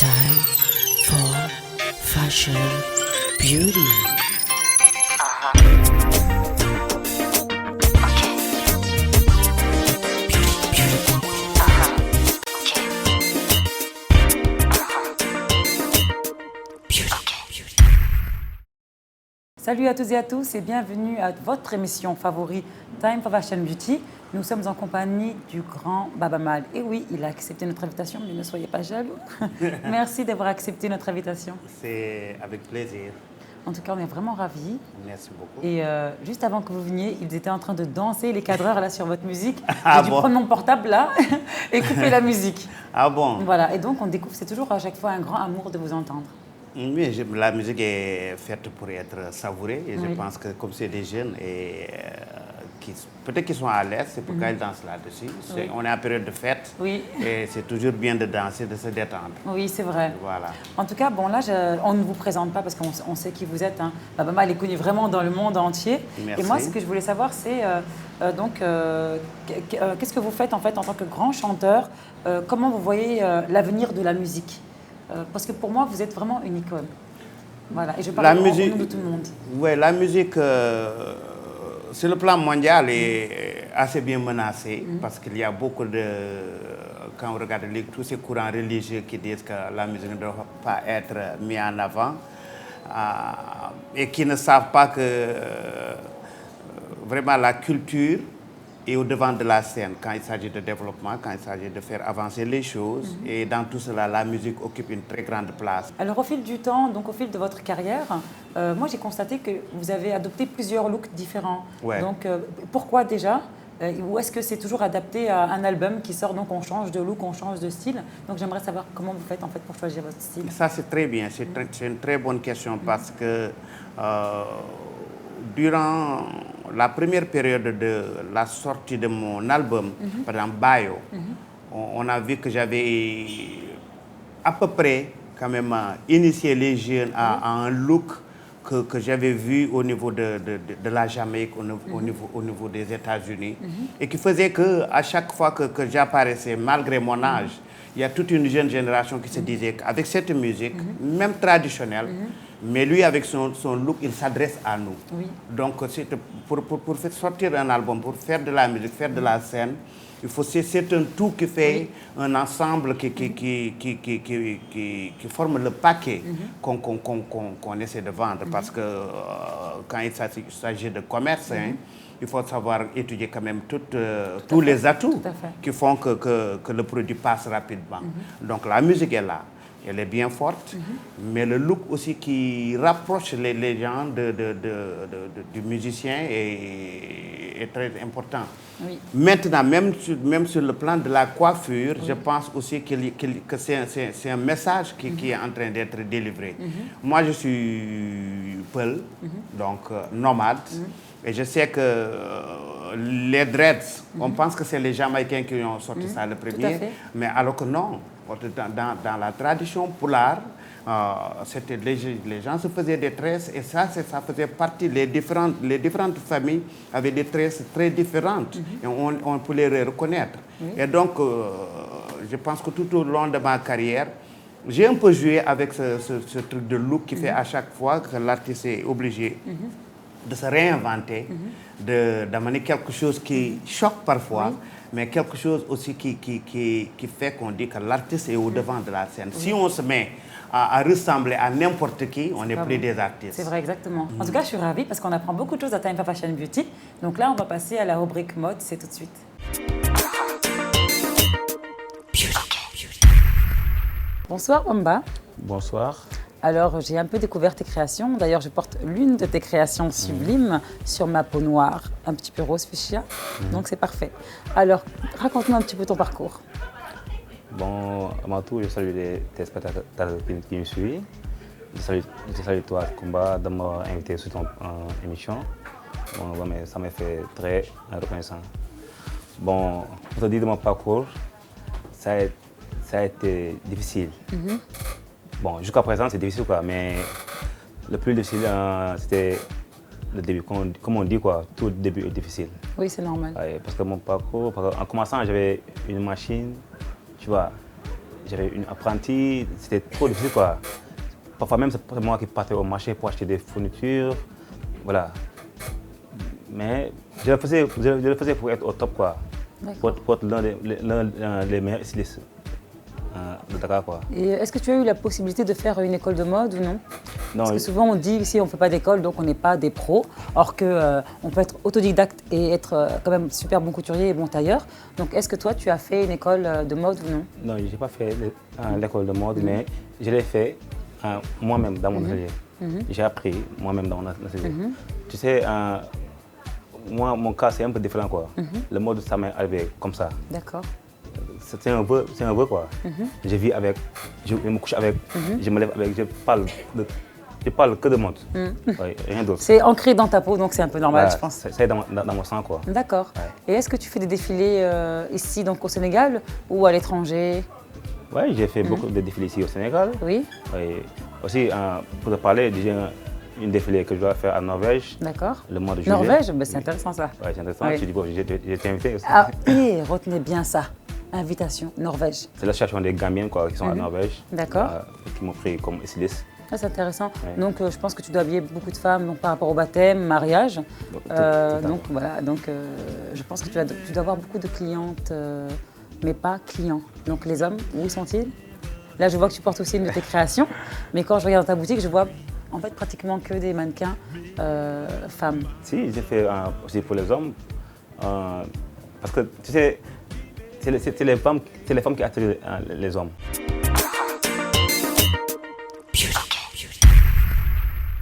Time for fashion, beauty. Salut à tous et à tous et bienvenue à votre émission favorite Time for Fashion Beauty. Nous sommes en compagnie du grand Baba Mal. Et oui, il a accepté notre invitation, mais ne soyez pas jaloux. Merci d'avoir accepté notre invitation. C'est avec plaisir. En tout cas, on est vraiment ravis. Merci beaucoup. Et juste avant que vous veniez, ils étaient en train de danser, les cadreurs là sur votre musique. Ah J'ai dû bon prendre mon portable là et couper la musique. Ah bon? Voilà, et donc on découvre, c'est toujours à chaque fois un grand amour de vous entendre. Oui, la musique est faite pour être savourée et Oui. je pense que comme c'est des jeunes et peut-être qu'ils sont à l'aise, c'est pourquoi ils dansent là-dessus. Oui. On est en période de fête Oui. et c'est toujours bien de danser, de se détendre. Oui, c'est vrai. Voilà. En tout cas, bon là, on ne vous présente pas parce qu'on sait qui vous êtes. Hein. Baba Mal est connu vraiment dans le monde entier. Merci. Et moi, ce que je voulais savoir, c'est qu'est-ce que vous faites en fait en tant que grand chanteur. Comment vous voyez l'avenir de la musique parce que pour moi, vous êtes vraiment une icône. Voilà. Et je parle au nom de tout le monde. Oui, la musique, sur le plan mondial, est assez bien menacée parce qu'il y a beaucoup de... Quand on regarde tous ces courants religieux qui disent que la musique ne doit pas être mise en avant et qui ne savent pas que vraiment la culture est au devant de la scène quand il s'agit de développement, quand il s'agit de faire avancer les choses. Et dans tout cela, la musique occupe une très grande place. Alors au fil du temps, donc au fil de votre carrière, moi j'ai constaté que vous avez adopté plusieurs looks différents. Ouais. Donc pourquoi déjà ou est-ce que c'est toujours adapté à un album qui sort, donc on change de look, on change de style? Donc j'aimerais savoir comment vous faites en fait pour choisir votre style. Ça c'est très bien, c'est une très bonne question parce que durant la première période de la sortie de mon album, par exemple Bayo, on a vu que j'avais à peu près quand même initié les jeunes à un look que j'avais vu au niveau de la Jamaïque, au niveau des États-Unis, et qui faisait qu'à chaque fois que j'apparaissais, malgré mon âge, il y a toute une jeune génération qui se disait qu'avec cette musique, même traditionnelle, mais lui, avec son look, il s'adresse à nous. Oui. Donc, pour faire sortir un album, pour faire de la musique, faire de la scène, c'est un tout qui fait un ensemble qui forme le paquet qu'on essaie de vendre. Parce que quand il s'agit de commerce, il faut savoir étudier quand même tous les atouts qui font que le produit passe rapidement. Donc la musique est là. Elle est bien forte, mais le look aussi qui rapproche les gens du musicien est très important. Oui. Maintenant, même sur le plan de la coiffure, je pense aussi que c'est un message qui est en train d'être délivré. Moi, je suis Peul, donc nomade, et je sais que les dreads, on pense que c'est les Jamaïcains qui ont sorti ça le premier, mais alors que non. Dans la tradition poulard, les gens se faisaient des tresses et ça faisait partie, les différentes familles avaient des tresses très différentes et on pouvait les reconnaître. Et donc, je pense que tout au long de ma carrière, j'ai un peu joué avec ce truc de look qui fait à chaque fois que l'artiste est obligé de se réinventer, d'amener quelque chose qui choque parfois, mais quelque chose aussi qui fait qu'on dit que l'artiste est au devant de la scène. Si on se met à ressembler à n'importe qui, on n'est plus des artistes. C'est vrai, exactement. En tout cas, je suis ravie parce qu'on apprend beaucoup de choses à Time for Fashion Beauty. Donc là, on va passer à la rubrique mode, c'est tout de suite. Bonsoir, Wamba. Bonsoir. Alors, j'ai un peu découvert tes créations. D'ailleurs, je porte l'une de tes créations sublimes sur ma peau noire, un petit peu rose fuchsia. Donc, c'est parfait. Alors, raconte-nous un petit peu ton parcours. Bon, avant tout, je salue les téléspectateurs qui me suivent. Je salue toi, Kumba, de m'inviter sur ton émission. Bon, mais ça m'a fait très reconnaissant. Bon, pour te dire de mon parcours, ça a été difficile. Bon, jusqu'à présent, c'est difficile, quoi, mais le plus difficile, c'était le début. Comme on dit, quoi, tout début est difficile. Oui, c'est normal. Ouais, parce que mon parcours, en commençant, j'avais une machine, tu vois, j'avais une apprentie, c'était trop difficile quoi. Parfois même c'est moi qui partais au marché pour acheter des fournitures, voilà. Mais je le faisais pour être au top quoi, pour être l'un des meilleurs stylistes de Dakar quoi. Et est-ce que tu as eu la possibilité de faire une école de mode ou non? Non, Parce que souvent on dit ici on ne fait pas d'école donc on n'est pas des pros, or que on peut être autodidacte et être quand même super bon couturier et bon tailleur. Donc est-ce que toi tu as fait une école de mode ou non? Non, je n'ai pas fait l'école de mode, mais je l'ai fait moi-même dans mon atelier. J'ai appris moi-même dans mon atelier. Tu sais, moi mon cas c'est un peu différent quoi. Le mode ça m'est arrivé comme ça. D'accord. C'est un vœu quoi. Je vis avec, je me couche avec, je me lève avec, je parle que de mode. Ouais, rien d'autre. C'est ancré dans ta peau donc c'est un peu normal Voilà, je pense. c'est dans mon sang quoi. D'accord. Ouais. Et est-ce que tu fais des défilés ici donc au Sénégal ou à l'étranger? Oui, j'ai fait beaucoup de défilés ici au Sénégal. Oui. Ouais. Aussi, pour te parler, j'ai une défilé que je dois faire à Norvège. D'accord. Le mois de juillet. Norvège, ben, c'est intéressant ça. Oui, c'est intéressant. Oui. Tu dis, bon, j'ai été invité aussi. Ah, et retenez bien ça. Invitation, Norvège. C'est l'association des Gambiennes quoi, qui sont à Norvège. D'accord. Qui m'ont pris comme styliste. Ah, c'est intéressant. Ouais. Donc, je pense que tu dois habiller beaucoup de femmes donc, par rapport au baptême, mariage. Donc, voilà. Donc, je pense que tu dois avoir beaucoup de clientes, mais pas clients. Donc, les hommes, où sont-ils? Là, je vois que tu portes aussi une de tes créations. Mais quand je regarde dans ta boutique, je vois en fait pratiquement que des mannequins femmes. Si, j'ai fait aussi pour les hommes. Parce que, tu sais, c'est les femmes qui attirent les hommes.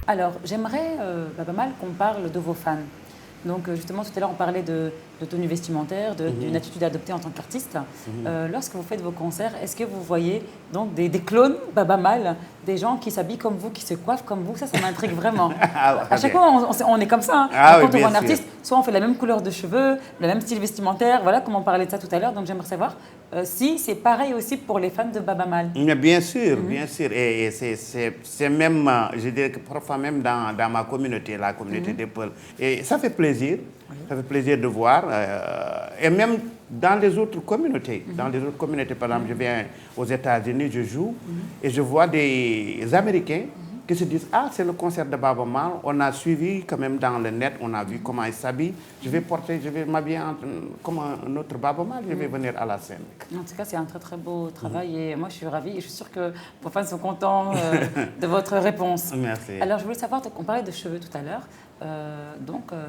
Alors, j'aimerais pas mal qu'on parle de vos fans. Donc, justement, tout à l'heure, on parlait de tenue vestimentaire, d'une attitude adoptée en tant qu'artiste. Lorsque vous faites vos concerts, est-ce que vous voyez donc des clones, Baba Mal, des gens qui s'habillent comme vous, qui se coiffent comme vous? Ça m'intrigue vraiment. À chaque fois, on est comme ça. Hein. Ah, quand oui, on voit un bien sûr. artiste, soit on fait la même couleur de cheveux, le même style vestimentaire. Voilà, comme on parlait de ça tout à l'heure. Donc, j'aimerais savoir si c'est pareil aussi pour les fans de Baba Mal. Mais bien sûr, bien sûr. Et c'est même, je dirais que parfois même dans ma communauté, la communauté des Peuls. Et ça fait plaisir. Ça fait plaisir de voir. Et même dans les autres communautés. Dans les autres communautés, par exemple, je viens aux États-Unis, je joue, et je vois des Américains qui se disent « Ah, c'est le concert de Baba Mal. On a suivi quand même dans le net, on a vu comment il s'habille. Je vais m'habiller comme un autre Baba Mal, je vais venir à la scène. » En tout cas, c'est un très très beau travail et moi je suis ravie et je suis sûre que vos fans sont contents de votre réponse. Merci. Alors je voulais savoir, on parlait de cheveux tout à l'heure.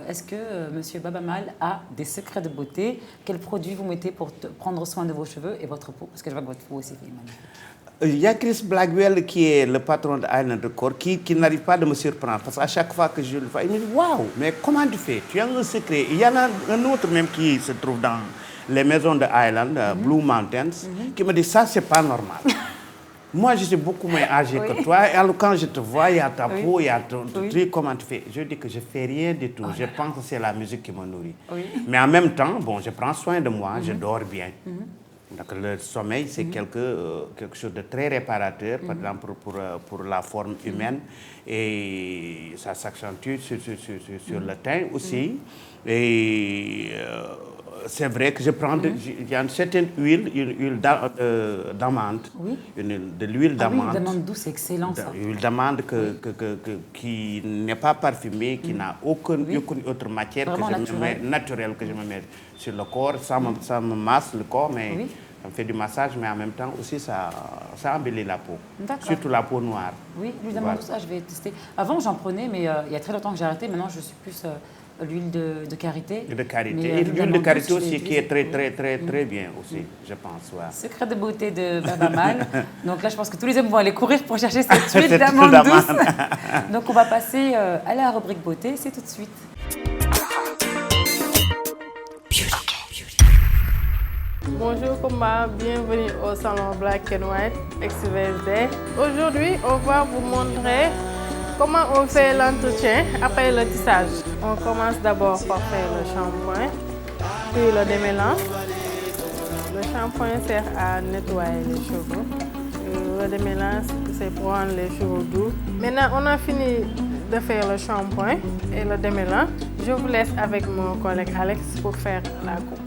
Est-ce que Monsieur Baba Mal a des secrets de beauté? Quels produits vous mettez pour prendre soin de vos cheveux et votre peau? Parce que je vois que votre peau aussi est magnifique. Il y a Chris Blackwell qui est le patron de Island Record qui n'arrive pas de me surprendre parce qu'à chaque fois que je le vois, il me dit « Waouh, mais comment tu fais? Tu as un secret. » Il y en a un autre même qui se trouve dans les maisons de Island, Blue Mountains, qui me dit « Ça, c'est pas normal. » Moi, je suis beaucoup moins âgé que toi. Et alors, quand je te vois, il y a ta peau, il y a ton truc, comment tu fais? Je dis que je ne fais rien du tout. Je pense que c'est la musique qui me nourrit. Mais en même temps, bon, je prends soin de moi, je dors bien. Donc, le sommeil, c'est quelque chose de très réparateur, par exemple, pour la forme humaine. Et ça s'accentue sur le teint aussi. Et c'est vrai que je prends, il y a une certaine huile, une huile d'amande. Oui. De l'huile d'amande. Oui, d'amande douce, c'est excellent ça. Une huile d'amande qui n'est pas parfumée, qui n'a aucune autre matière naturelle que je me mets sur le corps. Ça me masse le corps, mais ça me fait du massage, mais en même temps aussi ça embellit la peau. Surtout la peau noire. Oui, l'huile d'amande douce, je vais tester. Avant j'en prenais, mais il y a très longtemps que j'ai arrêté. Maintenant je suis plus l'huile de karité. De karité. Et l'huile de karité aussi qui est très bien aussi, je pense. Ouais. Secret de beauté de Baba Mal. Donc là, je pense que tous les hommes vont aller courir pour chercher cette huile d'amande douce. Donc on va passer à la rubrique beauté, c'est tout de suite. Bonjour Kumba, bienvenue au salon Black and White ex-VSD. Aujourd'hui, on va vous montrer comment on fait l'entretien après le tissage. On commence d'abord par faire le shampoing, puis le démêlant. Le shampoing sert à nettoyer les cheveux. Le démêlant, c'est pour rendre les cheveux doux. Maintenant, on a fini de faire le shampoing et le démêlant. Je vous laisse avec mon collègue Alex pour faire la coupe.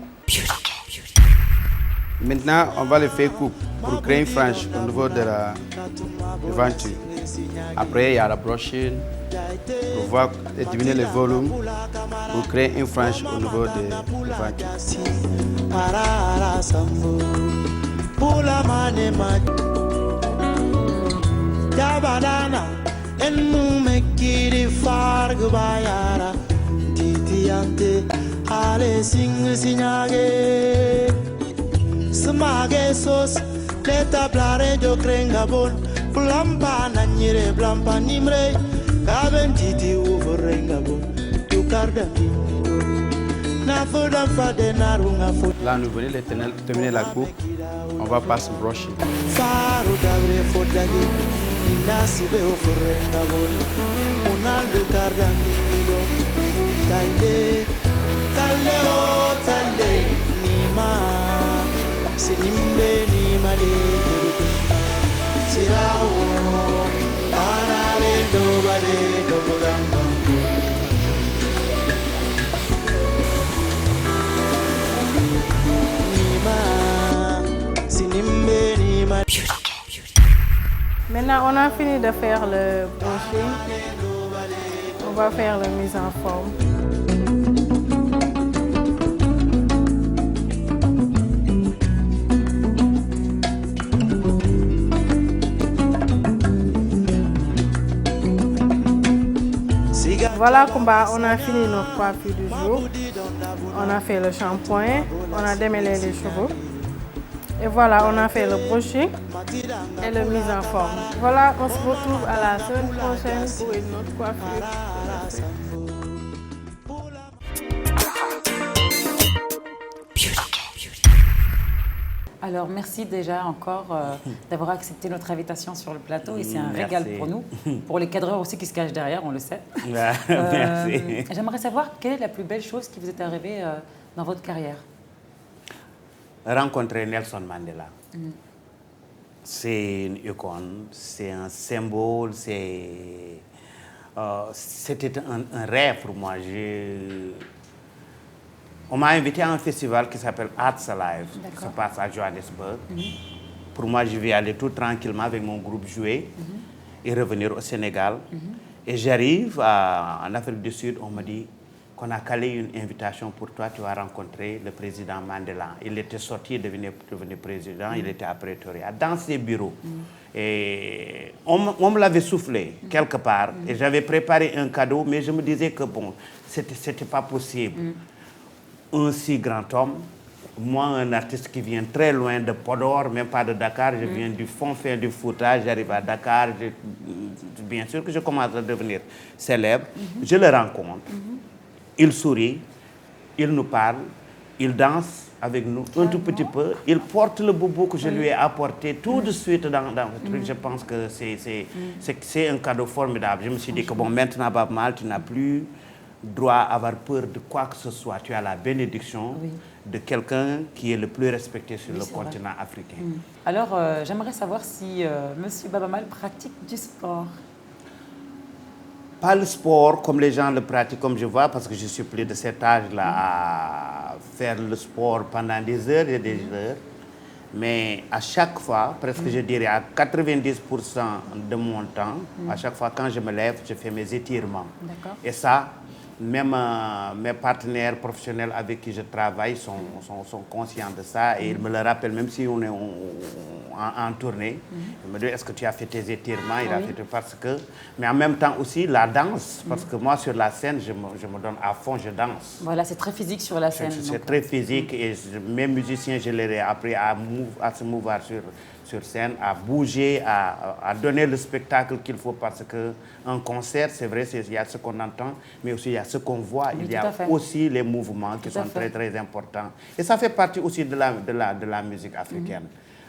Maintenant, on va le faire coupe pour créer une frange au niveau de la venture. Après, il y a la brushing pour voir et diminuer le volume pour créer une frange au niveau de la venture. Semage sos leta blare jo krenga bon blampa na nyire blampa nimre kaben titi uverenga bon tu karda na foda fade na runga fo. Là nous venons de terminer la coupe, on va passer au brushing. Faru dabre fodagi inasi be uverenga bon unaldo karda nido tande tande o tande nima sinimbe ni male sirao anale do bale do gamba nima sinimbe ni male. Maintenant, on a fini de faire le brushing. On va faire la mise en forme. Voilà, Kumba, on a fini notre coiffure du jour. On a fait le shampoing, on a démêlé les cheveux. Et voilà, on a fait le brushing et la mise en forme. Voilà, on se retrouve à la semaine prochaine pour une autre coiffure. Alors, merci déjà encore d'avoir accepté notre invitation sur le plateau et c'est un régal pour nous, pour les cadreurs aussi qui se cachent derrière, on le sait. Merci. J'aimerais savoir quelle est la plus belle chose qui vous est arrivée dans votre carrière. Rencontrer Nelson Mandela. C'est une icône, c'est un symbole, c'était un rêve pour moi. On m'a invité à un festival qui s'appelle Arts Alive, qui se passe à Johannesburg. Pour moi, je vais aller tout tranquillement avec mon groupe jouer et revenir au Sénégal. Et j'arrive en Afrique du Sud, on me dit qu'on a calé une invitation pour toi, tu vas rencontrer le président Mandela. Il était sorti, devenir président, il était à Pretoria, dans ses bureaux. Et on me l'avait soufflé quelque part, et j'avais préparé un cadeau, mais je me disais que bon, c'était pas possible. Un si grand homme, moi un artiste qui vient très loin de Podor, même pas de Dakar, je viens du fond du Fouta, j'arrive à Dakar, bien sûr que je commence à devenir célèbre, je le rencontre, il sourit, il nous parle, il danse avec nous un tout petit peu, il porte le boubou que je lui ai apporté tout de suite dans le truc, je pense que c'est un cadeau formidable. Je me suis dit que bon, maintenant Baba Mal, tu n'as plus droit à avoir peur de quoi que ce soit. Tu as la bénédiction de quelqu'un qui est le plus respecté sur le continent africain. Alors, j'aimerais savoir si Monsieur Baba Mal pratique du sport. Pas le sport comme les gens le pratiquent, comme je vois, parce que je suis plus de cet âge-là à faire le sport pendant des heures et des heures. Mais à chaque fois, presque je dirais à 90% de mon temps, à chaque fois quand je me lève, je fais mes étirements. Et ça, même mes partenaires professionnels avec qui je travaille sont conscients de ça et ils me le rappellent, même si on est en tournée. Ils me disent, est-ce que tu as fait tes étirements? Il a fait parce que... Mais en même temps aussi, la danse, parce que moi, sur la scène, je me donne à fond, je danse. Voilà, c'est très physique sur la scène. C'est très physique et mes musiciens, je leur ai appris à se mouvoir sur scène, à bouger, à donner le spectacle qu'il faut parce qu'un concert, c'est vrai, il y a ce qu'on entend, mais aussi il y a ce qu'on voit. Il y a aussi les mouvements qui sont très, très importants. Et ça fait partie aussi de la musique africaine.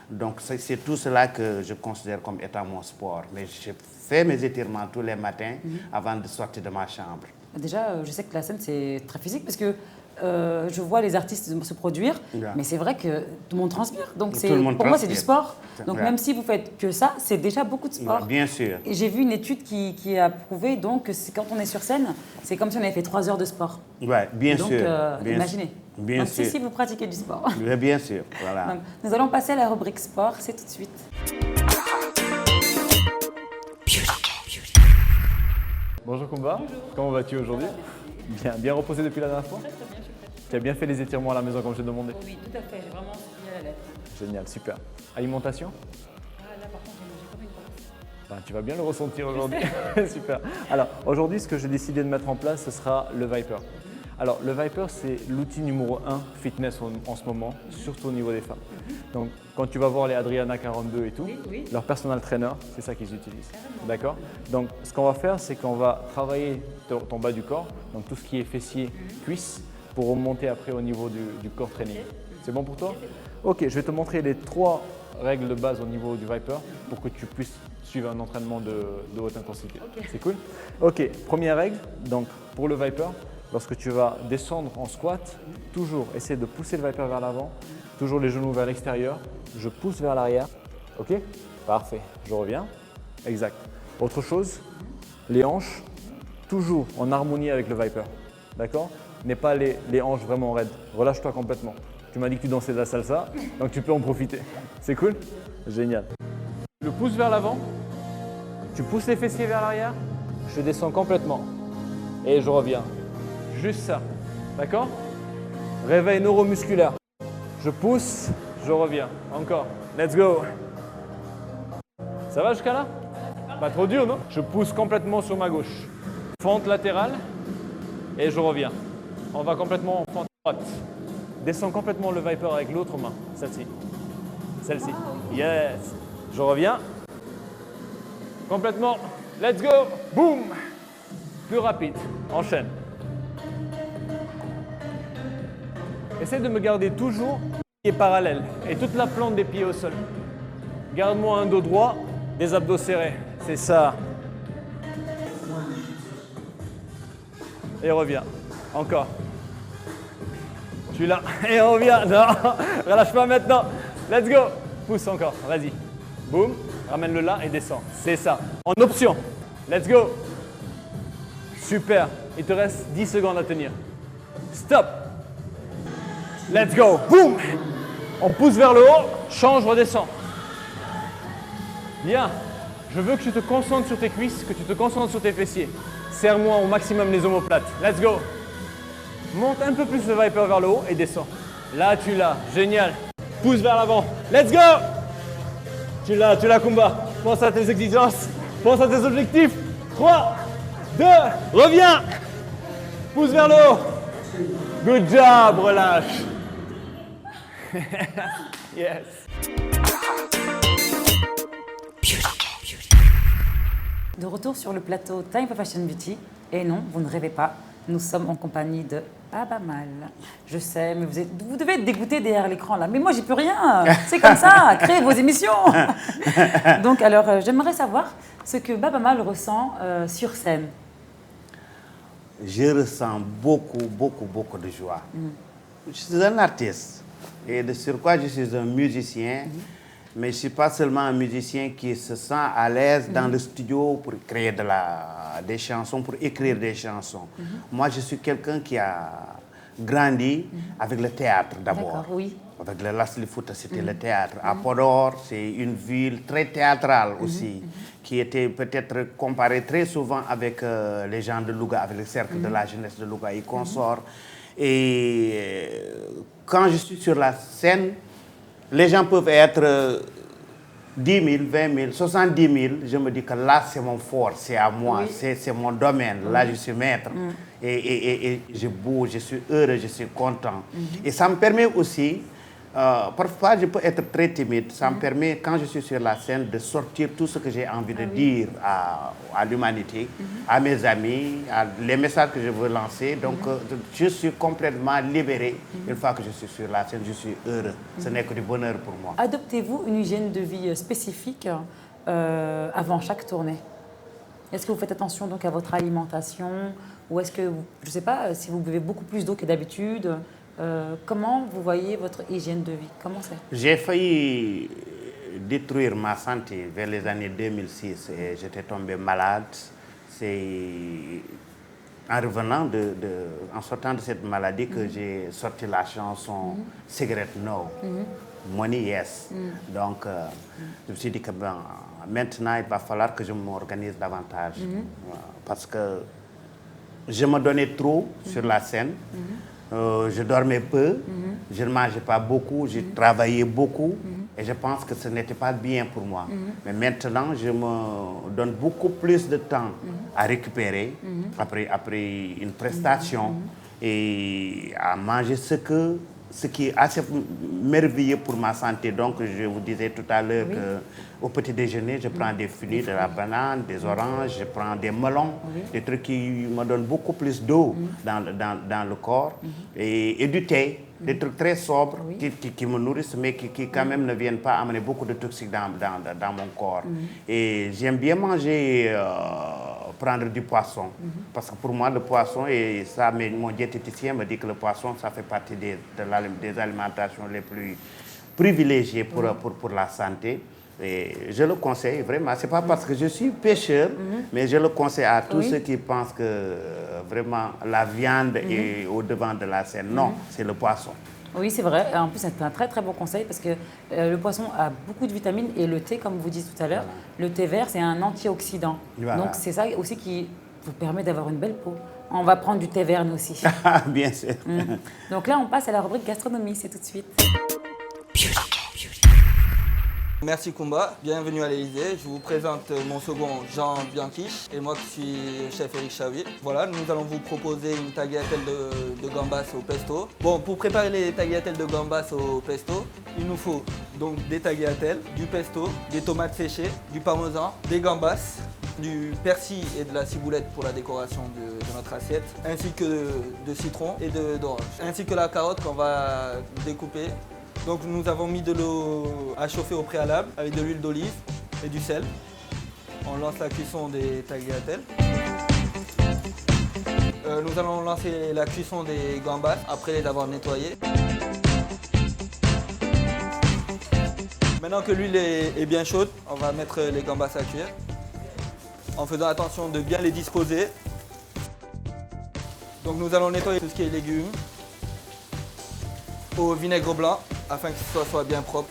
Donc c'est tout cela que je considère comme étant mon sport. Mais je fais mes étirements tous les matins avant de sortir de ma chambre. Déjà, je sais que la scène, c'est très physique parce que je vois les artistes se produire, Yeah. mais c'est vrai que tout le monde transpire. Donc Tout le monde pour moi, c'est du transpire. sport. Donc Yeah. même si vous faites que ça, c'est déjà beaucoup de sport. Ouais, bien sûr. Et j'ai vu une étude qui a prouvé donc, que quand on est sur scène, c'est comme si on avait fait 3 heures de sport. Ouais, bien Donc sûr. Bien imaginez. Bien Donc, sûr. si vous pratiquez du sport. Oui, bien sûr, voilà. Donc, nous allons passer à la rubrique sport, c'est tout de suite. Bonjour Kumba, comment vas-tu aujourd'hui? Bien reposé depuis la dernière fois? Tu as bien fait les étirements à la maison comme je t'ai demandé? Oui, tout à fait, j'ai vraiment suivi à la lettre. Génial, super. Alimentation? Là, par contre, j'ai mangé comme une grosse. Tu vas bien le ressentir aujourd'hui. Super. Alors aujourd'hui, ce que j'ai décidé de mettre en place, ce sera le Viper. Alors le Viper, c'est l'outil numéro 1 fitness en ce moment, surtout au niveau des femmes. Donc quand tu vas voir les Adriana 42 et tout, leur personal trainer, c'est ça qu'ils utilisent. D'accord? Donc ce qu'on va faire, c'est qu'on va travailler ton bas du corps, donc tout ce qui est fessiers, cuisses, pour remonter après au niveau du corps training. C'est bon pour toi? Ok, je vais te montrer les 3 règles de base au niveau du Viper pour que tu puisses suivre un entraînement de haute intensité. C'est cool? Ok, première règle, donc pour le Viper, lorsque tu vas descendre en squat, toujours essaie de pousser le Viper vers l'avant, toujours les genoux vers l'extérieur, je pousse vers l'arrière. Ok? Parfait, je reviens. Exact. Autre chose, les hanches, toujours en harmonie avec le Viper. D'accord? N'aie pas les hanches vraiment raides. Relâche-toi complètement. Tu m'as dit que tu dansais de la salsa, donc tu peux en profiter. C'est cool? Génial. Je pousse vers l'avant, tu pousses les fessiers vers l'arrière, je descends complètement et je reviens. Juste ça. D'accord? Réveil neuromusculaire. Je pousse, je reviens. Encore. Let's go. Ça va jusqu'à là? Pas trop dur, non? Je pousse complètement sur ma gauche. Fente latérale et je reviens. On va complètement en fente droite. Descends complètement le Viper avec l'autre main. Celle-ci. Celle-ci. Yes. Je reviens. Complètement. Let's go. Boum. Plus rapide. Enchaîne. Essaye de me garder toujours les pieds parallèles et toute la plante des pieds au sol. Garde-moi un dos droit, des abdos serrés. C'est ça. Et reviens. Encore. Tu l'as. Et reviens. Non. Relâche pas maintenant. Let's go. Pousse encore. Vas-y. Boum. Ramène-le là et descends. C'est ça. En option. Let's go. Super. Il te reste 10 secondes à tenir. Stop. Let's go. Boum. On pousse vers le haut. Change, redescends. Bien. Je veux que tu te concentres sur tes cuisses, que tu te concentres sur tes fessiers. Serre-moi au maximum les omoplates. Let's go. Monte un peu plus le Viper vers le haut et descends. Là, tu l'as. Génial. Pousse vers l'avant. Let's go. Tu l'as, Kumba. Pense à tes exigences. Pense à tes objectifs. 3, 2, reviens. Pousse vers le haut. Good job, relâche. Yes. De retour sur le plateau Time for Fashion Beauty. Et non, vous ne rêvez pas, nous sommes en compagnie de Baba Mal. Je sais, mais vous devez être dégoûté derrière l'écran là. Mais moi, j'y peux rien. C'est comme ça, créez vos émissions. Donc, alors, j'aimerais savoir ce que Baba Mal ressent sur scène. Je ressens beaucoup de joie. Je suis un artiste et de surcroît, je suis un musicien. Mais je ne suis pas seulement un musicien qui se sent à l'aise dans le studio pour créer des chansons, pour écrire des chansons. Moi, je suis quelqu'un qui a grandi avec le théâtre d'abord. D'accord, oui. Avec le Lasli Fouta, c'était le théâtre. À Podor, c'est une ville très théâtrale aussi, qui était peut-être comparée très souvent avec les gens de Louga, avec le cercle de la jeunesse de Louga et consorts. Et quand je suis sur la scène, les gens peuvent être 10 000, 20 000, 70 000. Je me dis que là, c'est mon fort, c'est à moi, c'est mon domaine. Là, je suis maître. Et je bouge, je suis heureux, je suis content. Et ça me permet aussi, parfois je peux être très timide, ça me permet, quand je suis sur la scène, de sortir tout ce que j'ai envie de dire à l'humanité, à mes amis, à les messages que je veux lancer. Donc, je suis complètement libéré. Une fois que je suis sur la scène, je suis heureux. Ce n'est que du bonheur pour moi. Adoptez-vous une hygiène de vie spécifique avant chaque tournée? Est-ce que vous faites attention donc à votre alimentation? Ou est-ce que, je ne sais pas, si vous buvez beaucoup plus d'eau que d'habitude, comment vous voyez votre hygiène de vie? Comment c'est? J'ai failli détruire ma santé vers les années 2006 et j'étais tombé malade. C'est en revenant en sortant de cette maladie que j'ai sorti la chanson Cigarette No, Money Yes. Donc je me suis dit que maintenant il va falloir que je m'organise davantage parce que je me donnais trop sur la scène. Je dormais peu, je ne mangeais pas beaucoup, je travaillais beaucoup et je pense que ce n'était pas bien pour moi. Mais maintenant, je me donne beaucoup plus de temps à récupérer après une prestation et à manger ce qui est assez merveilleux pour ma santé. Donc, je vous disais tout à l'heure qu'au petit déjeuner, je prends des fruits, de la banane, des oranges, je prends des melons, des trucs qui me donnent beaucoup plus d'eau dans le corps et du thé. Des trucs très sobres qui me nourrissent, mais qui quand même ne viennent pas amener beaucoup de toxiques dans mon corps. Et j'aime bien manger, prendre du poisson. Parce que pour moi, le poisson, et ça, mon diététicien me dit que le poisson, ça fait partie des alimentations les plus privilégiées pour la santé. Et je le conseille vraiment. Ce n'est pas parce que je suis pêcheur, mais je le conseille à tous ceux qui pensent que vraiment la viande est au devant de la scène. Non, c'est le poisson. Oui, c'est vrai. En plus, c'est un très très bon conseil parce que le poisson a beaucoup de vitamines et le thé, comme vous dites tout à l'heure, le thé vert, c'est un antioxydant. Voilà. Donc, c'est ça aussi qui vous permet d'avoir une belle peau. On va prendre du thé vert, nous aussi. Bien sûr. Donc là, on passe à la rubrique gastronomie, c'est tout de suite. Merci Kumba, bienvenue à l'Elysée. Je vous présente mon second Jean Bianchi et moi qui suis chef Eric Chavi. Voilà, nous allons vous proposer une tagliatelle de gambas au pesto. Bon, pour préparer les tagliatelles de gambas au pesto, il nous faut donc des tagliatelles, du pesto, des tomates séchées, du parmesan, des gambas, du persil et de la ciboulette pour la décoration de notre assiette, ainsi que de citron et d'orange, ainsi que la carotte qu'on va découper. Donc nous avons mis de l'eau à chauffer au préalable avec de l'huile d'olive et du sel. On lance la cuisson des tagliatelles. Nous allons lancer la cuisson des gambas après les avoir nettoyées. Maintenant que l'huile est bien chaude, on va mettre les gambas à cuire en faisant attention de bien les disposer. Donc nous allons nettoyer tout ce qui est légumes au vinaigre blanc afin que ce soit bien propre.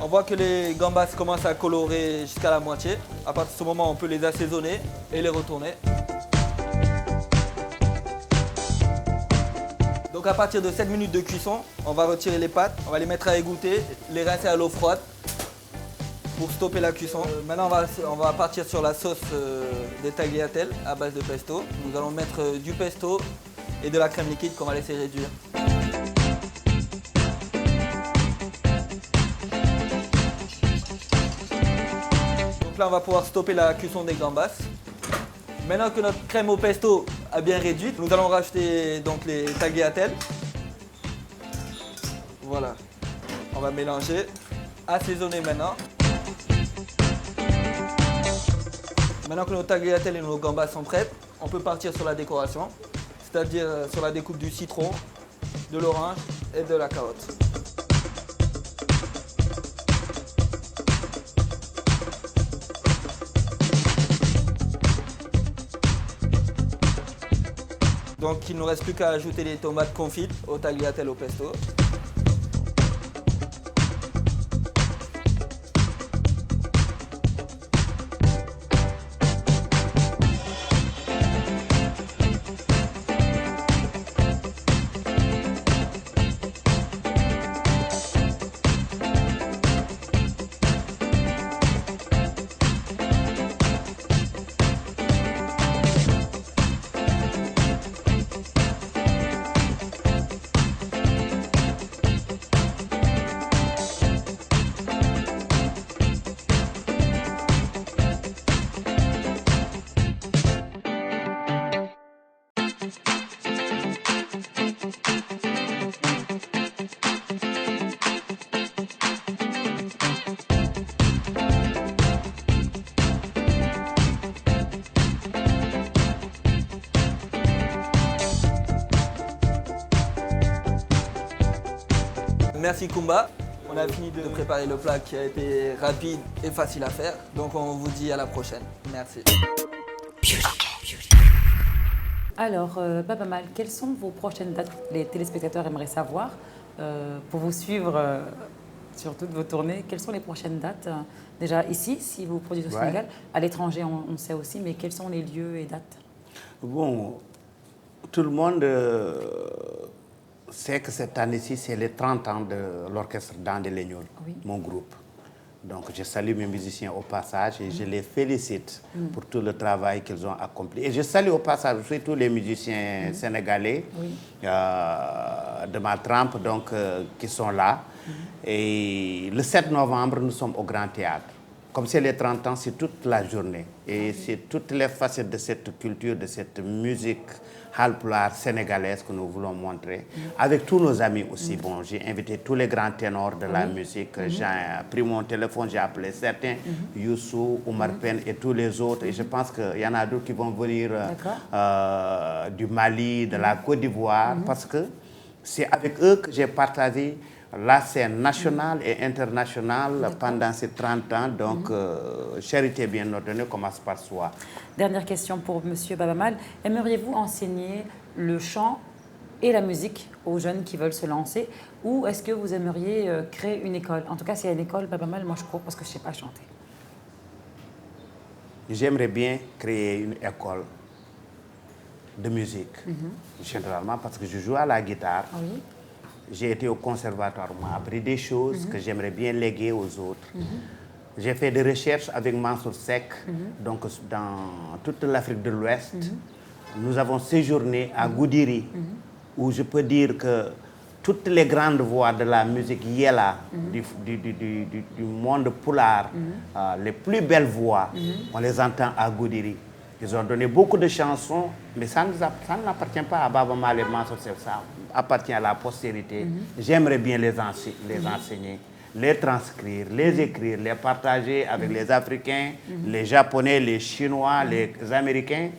On voit que les gambas commencent à colorer jusqu'à la moitié. À partir de ce moment, on peut les assaisonner et les retourner. Donc à partir de 7 minutes de cuisson, on va retirer les pâtes, on va les mettre à égoutter, les rincer à l'eau froide pour stopper la cuisson. Maintenant, on va partir sur la sauce des tagliatelles à base de pesto. Nous allons mettre du pesto et de la crème liquide qu'on va laisser réduire. Donc là, on va pouvoir stopper la cuisson des gambas. Maintenant que notre crème au pesto a bien réduit, nous allons rajouter donc les tagliatelles. Voilà, on va mélanger, assaisonner maintenant. Maintenant que nos tagliatelles et nos gambas sont prêtes, on peut partir sur la décoration, c'est-à-dire sur la découpe du citron, de l'orange et de la carotte. Donc il ne nous reste plus qu'à ajouter les tomates confites aux tagliatelles au pesto. Merci Kumba. On a fini de préparer le plat qui a été rapide et facile à faire. Donc on vous dit à la prochaine. Merci. Alors, Baba Mal, quelles sont vos prochaines dates? Les téléspectateurs aimeraient savoir, pour vous suivre sur toutes vos tournées, quelles sont les prochaines dates? Déjà ici, si vous produisez au Sénégal, à l'étranger, on sait aussi, mais quels sont les lieux et dates? Bon, tout le monde sait que cette année-ci, c'est les 30 ans de l'orchestre Dandé Legnol, mon groupe. Donc je salue mes musiciens au passage et je les félicite pour tout le travail qu'ils ont accompli. Et je salue au passage aussi tous les musiciens sénégalais de ma trempe donc, qui sont là. Et le 7 novembre, nous sommes au Grand Théâtre. Comme c'est les 30 ans, c'est toute la journée. Et c'est toutes les facettes de cette culture, de cette musique halpulaar sénégalaise que nous voulons montrer. Avec tous nos amis aussi. Bon, j'ai invité tous les grands ténors de la musique. J'ai pris mon téléphone, j'ai appelé certains, Youssou, Oumar Pène et tous les autres. Et je pense qu'il y en a d'autres qui vont venir du Mali, de la Côte d'Ivoire, parce que c'est avec eux que j'ai partagé la scène nationale et internationale pendant ces 30 ans. Donc, charité bien ordonnée commence par soi. Dernière question pour M. Baba Mal. Aimeriez-vous enseigner le chant et la musique aux jeunes qui veulent se lancer, ou est-ce que vous aimeriez créer une école? En tout cas, s'il y a une école, Baba Mal, moi je cours parce que je ne sais pas chanter. J'aimerais bien créer une école de musique, généralement parce que je joue à la guitare. J'ai été au conservatoire, on m'a appris des choses que j'aimerais bien léguer aux autres. J'ai fait des recherches avec Mansour Seck, donc dans toute l'Afrique de l'Ouest. Nous avons séjourné à Goudiri, où je peux dire que toutes les grandes voix de la musique yéla, du monde pulaar, les plus belles voix, on les entend à Goudiri. Ils ont donné beaucoup de chansons, mais ça n'appartient pas à Baba Mal et Mansour Seck, ça appartient à la postérité. J'aimerais bien les enseigner, les transcrire, les écrire, les partager avec les Africains, les Japonais, les Chinois, les Américains.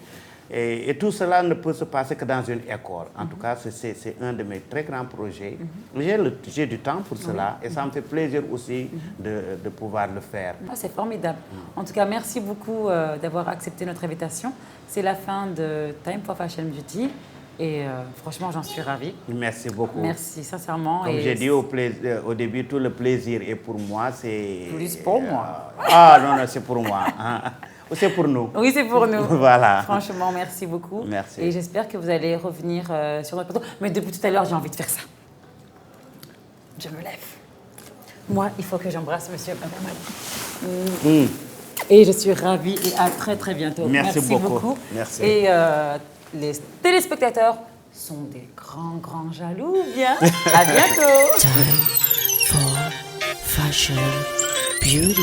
Et tout cela ne peut se passer que dans une école. En tout cas, c'est un de mes très grands projets. J'ai du temps pour cela et ça me fait plaisir aussi de pouvoir le faire. C'est formidable. En tout cas, merci beaucoup d'avoir accepté notre invitation. C'est la fin de Time for Fashion Beauty. Et franchement, j'en suis ravie. Merci beaucoup. Merci, sincèrement. Comme j'ai dit au début, tout le plaisir est pour moi. C'est plus pour moi. Ah non, c'est pour moi. C'est pour nous. Oui, c'est pour nous. Voilà. Franchement, merci beaucoup. Merci. Et j'espère que vous allez revenir sur notre plateau. Mais depuis tout à l'heure, j'ai envie de faire ça. Je me lève. Moi, il faut que j'embrasse Monsieur Baba Mal. Et je suis ravie et à très très bientôt. Merci beaucoup. Merci. Et les téléspectateurs sont des grands jaloux. Bien. À bientôt. Time for Fashion Beauty.